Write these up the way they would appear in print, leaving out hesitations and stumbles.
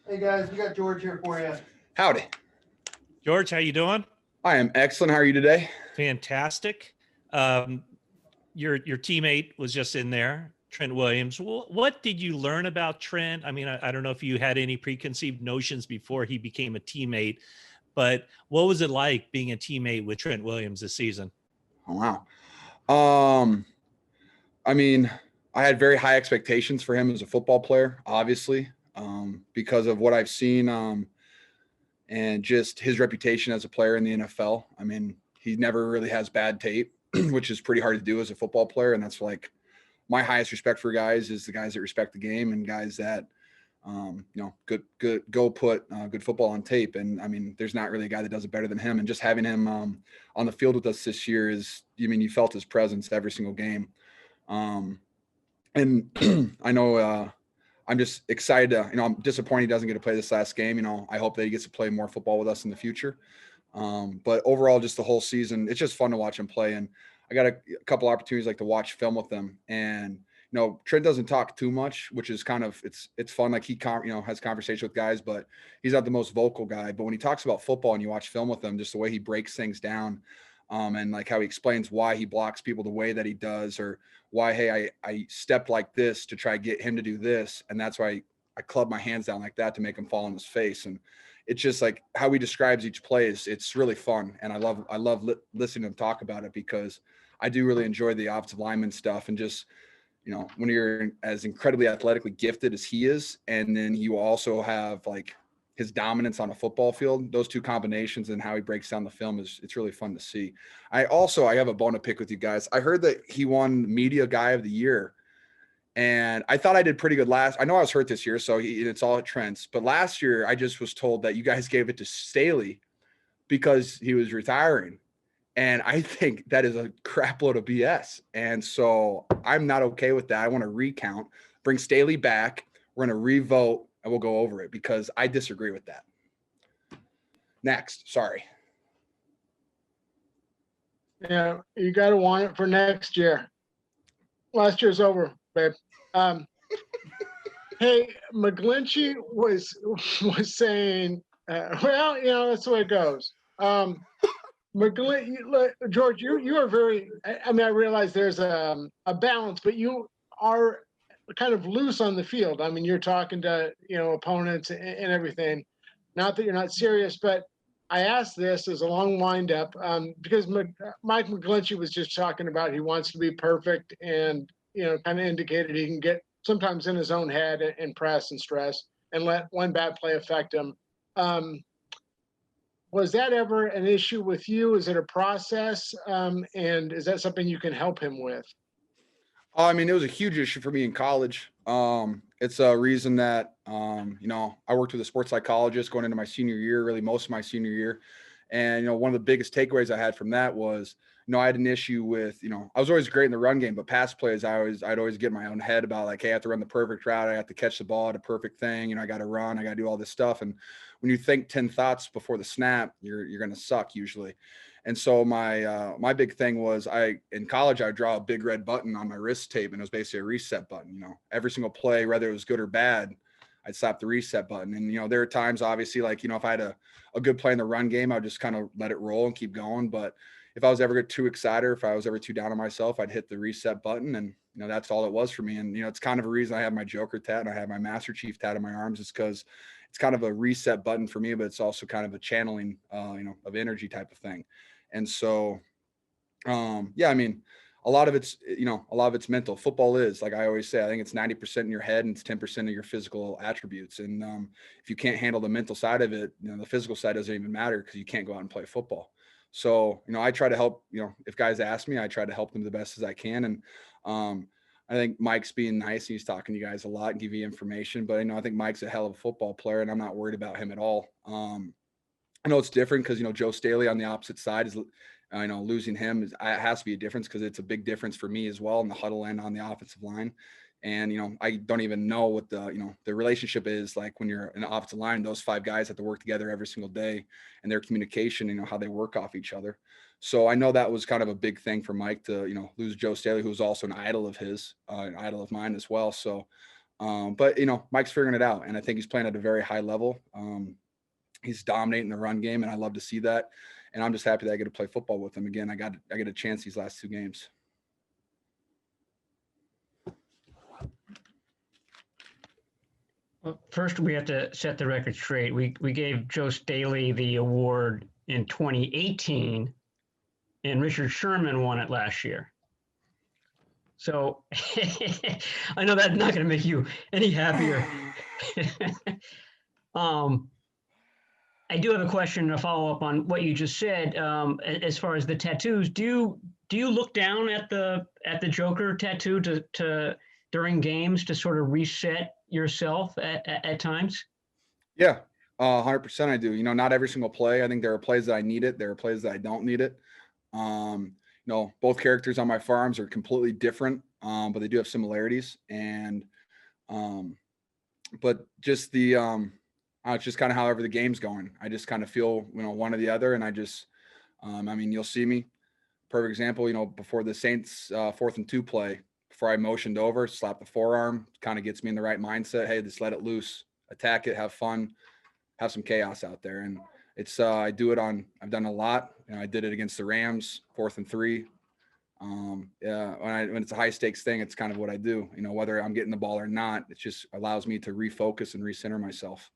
Hey guys, we got George here for you. Howdy. George, how you doing? I am excellent. How are you today? Fantastic. Um, your teammate was just in there, Trent Williams. What did you learn about Trent? I mean, I don't know if you had any preconceived notions before he became a teammate, but what was it like being a teammate with Trent Williams this season? Oh, wow. I mean, I had very high expectations for him as a football player, obviously, because of what I've seen and just his reputation as a player in the NFL. I mean, he never really has bad tape, which is pretty hard to do as a football player. And that's like my highest respect for guys is the guys that respect the game and guys that, go put good football on tape. And I mean, there's not really a guy that does it better than him. And just having him on the field with us this year you felt his presence every single game. Um, and I know I'm just excited to, I'm disappointed he doesn't get to play this last game. I hope that he gets to play more football with us in the future. But overall, just the whole season, it's just fun to watch him play. And I got a couple opportunities like to watch film with him. And Trent doesn't talk too much, which is kind of it's fun. Like he has conversation with guys, but he's not the most vocal guy. But when he talks about football and you watch film with him, just the way he breaks things down, and like how he explains why he blocks people the way that he does, or why, hey, I stepped like this to try to get him to do this, and that's why I club my hands down like that to make him fall on his face. And it's just like how he describes each play it's really fun, and I love listening to him talk about it because I do really enjoy the offensive lineman stuff. And just when you're as incredibly athletically gifted as he is, and then you also have like his dominance on a football field, those two combinations and how he breaks down the film it's really fun to see. I have a bone to pick with you guys. I heard that he won Media Guy of the Year, and I thought I did pretty good last. I know I was hurt this year, so it's all at Trent's. But last year, I just was told that you guys gave it to Staley because he was retiring. And I think that is a crap load of BS. And so I'm not okay with that. I want to recount, bring Staley back. We're going to revote, and we'll go over it because I disagree with that. Next. Sorry. Yeah, you got to want it for next year. Last year's over, babe. Hey, McGlinchey was saying, that's the way it goes. George, you are very. I mean, I realize there's a balance, but you are kind of loose on the field. I mean, you're talking to opponents and everything. Not that you're not serious, but I asked this as a long windup because Mike McGlinchey was just talking about he wants to be perfect, and kind of indicated he can get sometimes in his own head and press and stress and let one bad play affect him. Was that ever an issue with you? Is it a process? And is that something you can help him with? I mean, it was a huge issue for me in college. It's a reason that, I worked with a sports psychologist going into my senior year, really most of my senior year. And, one of the biggest takeaways I had from that was, I had an issue with, I was always great in the run game, but pass plays, I'd always get in my own head about like, hey, I have to run the perfect route. I have to catch the ball at a perfect thing. I got to run, I got to do all this stuff. And when you think 10 thoughts before the snap, you're going to suck usually. And so my big thing was in college, I would draw a big red button on my wrist tape, and it was basically a reset button. Every single play, whether it was good or bad, I'd slap the reset button. And, there are times obviously like, if I had a good play in the run game, I'd just kind of let it roll and keep going. But if I was ever too excited, or if I was ever too down on myself, I'd hit the reset button, and, that's all it was for me. And, it's kind of a reason I have my Joker tat and I have my Master Chief tat on my arms, is because it's kind of a reset button for me, but it's also kind of a channeling, of energy type of thing. And so, I mean, a lot of it's mental. Football is, like I always say, I think it's 90% in your head and it's 10% of your physical attributes. And if you can't handle the mental side of it, the physical side doesn't even matter because you can't go out and play football. So, I try to help, if guys ask me, I try to help them the best as I can. And I think Mike's being nice. He's talking to you guys a lot and give you information, but I think Mike's a hell of a football player, and I'm not worried about him at all. I know it's different because, Joe Staley on the opposite side is, losing him it has to be a difference because it's a big difference for me as well in the huddle and on the offensive line. And, I don't even know what the relationship is like when you're in the offensive line. Those five guys have to work together every single day, and their communication, how they work off each other. So I know that was kind of a big thing for Mike to, lose Joe Staley, who was also an idol of his, an idol of mine as well. So, But Mike's figuring it out, and I think he's playing at a very high level. He's dominating the run game, and I love to see that. And I'm just happy that I get to play football with him again. I get a chance these last 2 games. Well, first, we have to set the record straight. We gave Joe Staley the award in 2018, and Richard Sherman won it last year. So I know that's not going to make you any happier. I do have a question to follow up on what you just said. As far as the tattoos, do you look down at the Joker tattoo to during games to sort of reset yourself at times? Yeah, 100% I do. Not every single play. I think there are plays that I need it. There are plays that I don't need it. Both characters on my firearms are completely different, but they do have similarities. And, but just it's just kind of however the game's going. I just kind of feel, one or the other. And I just, you'll see me. Perfect example, before the Saints 4th and 2 play, before I motioned over, slap the forearm, kind of gets me in the right mindset. Hey, just let it loose, attack it, have fun, have some chaos out there. And it's, I've done a lot. I did it against the Rams, 4th and 3. When it's a high stakes thing, it's kind of what I do, whether I'm getting the ball or not, it just allows me to refocus and recenter myself.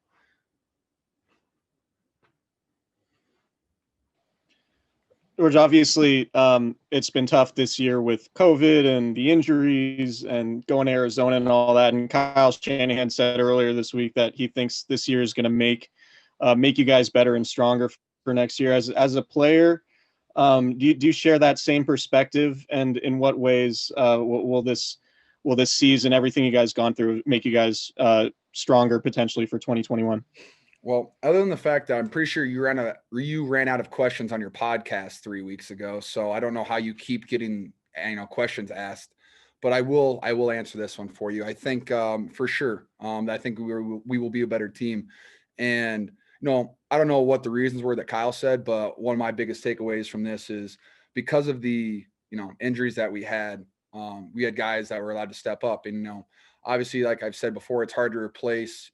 George, obviously, it's been tough this year with COVID and the injuries and going to Arizona and all that. And Kyle Shanahan said earlier this week that he thinks this year is going to make you guys better and stronger for next year. As a player, do you share that same perspective? And in what ways will this season, everything you guys gone through, make you guys stronger potentially for 2021? Well, other than the fact that I'm pretty sure you ran out of questions on your podcast 3 weeks ago, so I don't know how you keep getting questions asked, but I will answer this one for you. I think for sure I think we will be a better team, and I don't know what the reasons were that Kyle said, but one of my biggest takeaways from this is because of the injuries that we had guys that were allowed to step up, and obviously, like I've said before, it's hard to replace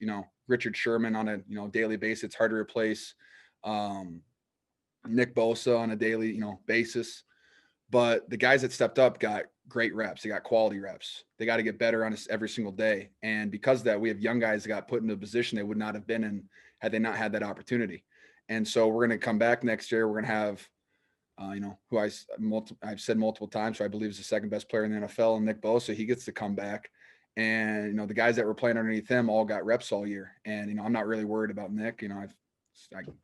Richard Sherman on a daily basis. It's hard to replace Nick Bosa on a daily basis. But the guys that stepped up got great reps. They got quality reps. They got to get better on us every single day. And because of that, we have young guys that got put into a position they would not have been in had they not had that opportunity. And so we're going to come back next year. We're going to have who I've said multiple times, who I believe is the second best player in the NFL, and Nick Bosa. He gets to come back. And, the guys that were playing underneath him all got reps all year. And, I'm not really worried about Nick. I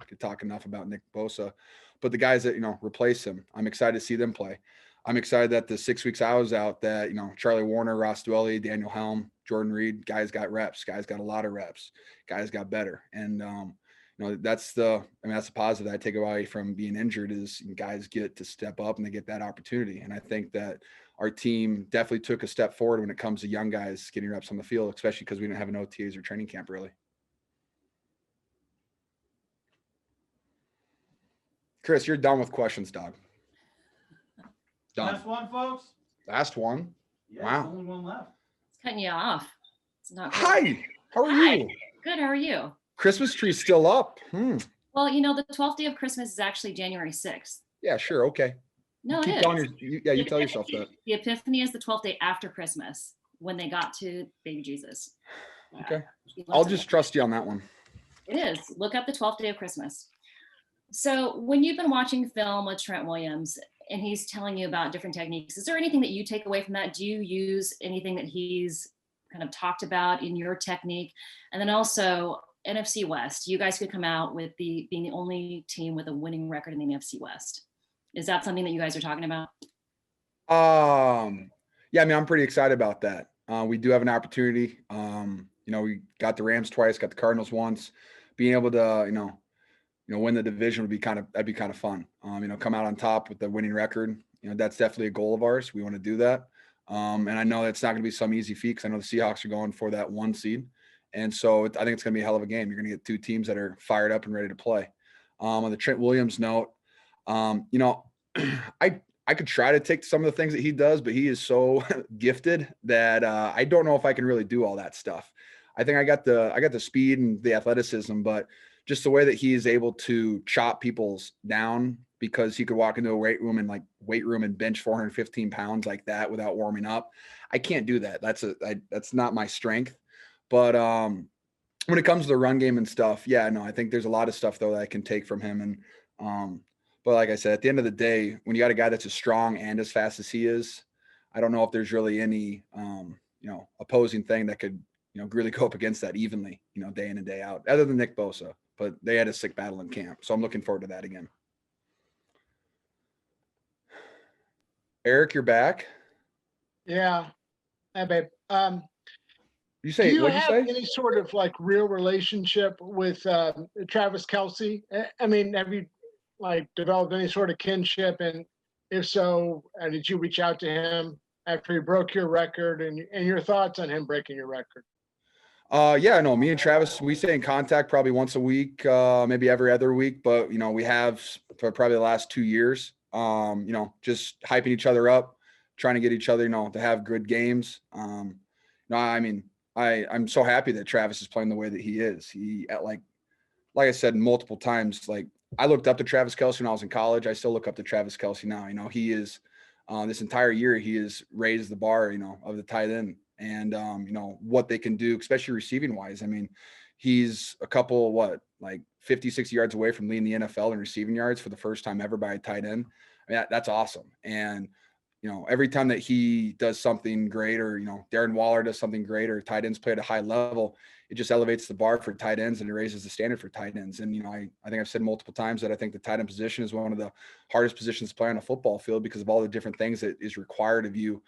could talk enough about Nick Bosa, but the guys that, replace him, I'm excited to see them play. I'm excited that the 6 weeks I was out that, Charlie Warner, Ross Dwelly, Daniel Helm, Jordan Reed, guys got reps, guys got a lot of reps, guys got better. And, that's the positive that I take away from being injured is guys get to step up and they get that opportunity. And I think that our team definitely took a step forward when it comes to young guys getting reps on the field, especially because we didn't have an OTAs or training camp really. Chris, you're done with questions, dog. Done. Last one, folks. Last one. Yeah, Wow. there's only one left. It's cutting you off. It's not good. Hi. How are Hi. you? Good. How are you? Christmas tree's still up. Well, the 12th day of Christmas is actually January 6th. Yeah, sure. Okay. No, Keep it telling is. you tell yourself that. The Epiphany is the 12th day after Christmas when they got to baby Jesus. Okay. I'll just trust you on that one. It is. Look up the 12th day of Christmas. So when you've been watching film with Trent Williams and he's telling you about different techniques, is there anything that you take away from that? Do you use anything that he's kind of talked about in your technique? And then also NFC West, you guys could come out with being the only team with a winning record in the NFC West. Is that something that you guys are talking about? Yeah, I'm pretty excited about that. We do have an opportunity. We got the Rams twice, got the Cardinals once. Being able to, win the division that'd be kind of fun. Come out on top with the winning record. That's definitely a goal of ours. We want to do that. And I know that's not going to be some easy feat because I know the Seahawks are going for that 1 seed. And so I think it's going to be a hell of a game. You're going to get 2 teams that are fired up and ready to play. On the Trent Williams note, I I could try to take some of the things that he does, but he is so gifted that I don't know if I can really do all that stuff. I think I got the speed and the athleticism, but just the way that he is able to chop people's down, because he could walk into a weight room and bench 415 pounds like that without warming up. I can't do that. That's not my strength. But when it comes to the run game and stuff, yeah, no, I think there's a lot of stuff though that I can take from him. And but like I said, at the end of the day, when you got a guy that's as strong and as fast as he is, I don't know if there's really any opposing thing that could really go up against that evenly, day in and day out, other than Nick Bosa. But they had a sick battle in camp, so I'm looking forward to that again. Eric, you're back. Yeah. Hey, babe. You Do say you what'd you have say? any sort of like real relationship with Travis Kelce? I mean, have you like developed any sort of kinship? And if so, did you reach out to him after he broke your record, and your thoughts on him breaking your record? Yeah, no, me and Travis, we stay in contact probably once a week, maybe every other week, but we have for probably the last 2 years, just hyping each other up, trying to get each other, to have good games. No, I mean, I'm so happy that Travis is playing the way that he is. Like I said multiple times, like I looked up to Travis Kelce when I was in college. I still look up to Travis Kelce now. He is this entire year, he has raised the bar, of the tight end. And, what they can do, especially receiving wise. I mean, he's a couple, 50, 60 yards away from leading the NFL in receiving yards for the first time ever by a tight end. I mean, that's awesome. And, every time that he does something great, or, Darren Waller does something great, or tight ends play at a high level, it just elevates the bar for tight ends and it raises the standard for tight ends. And, I think I've said multiple times that I think the tight end position is one of the hardest positions to play on a football field because of all the different things that is required of you,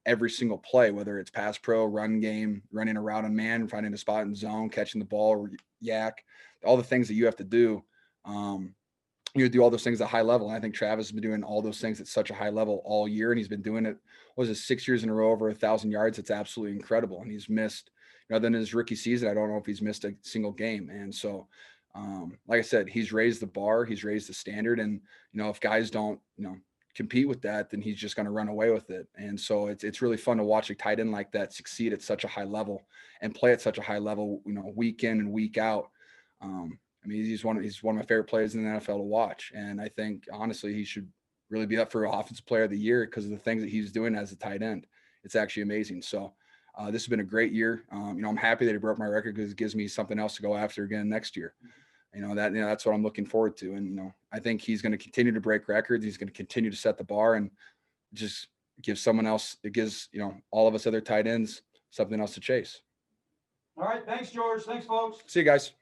every single play, whether it's pass pro, run game, running a route on man, finding a spot in zone, catching the ball, or yak, all the things that you have to do. You do all those things at a high level. And I think Travis has been doing all those things at such a high level all year. And he's been doing it, 6 years in a row, over 1,000 yards. It's absolutely incredible. And he's missed, other than his rookie season, I don't know if he's missed a single game. And so, like I said, he's raised the bar, he's raised the standard. And, if guys don't, compete with that, then he's just going to run away with it. And so it's really fun to watch a tight end like that succeed at such a high level and play at such a high level, week in and week out. I mean, he's one of my favorite players in the NFL to watch. And I think, honestly, he should really be up for Offensive Player of the Year because of the things that he's doing as a tight end. It's actually amazing. So this has been a great year. I'm happy that he broke my record because it gives me something else to go after again next year. That's what I'm looking forward to. And, I think he's going to continue to break records. He's going to continue to set the bar and just give someone else, it gives, all of us other tight ends something else to chase. All right. Thanks, George. Thanks, folks. See you guys.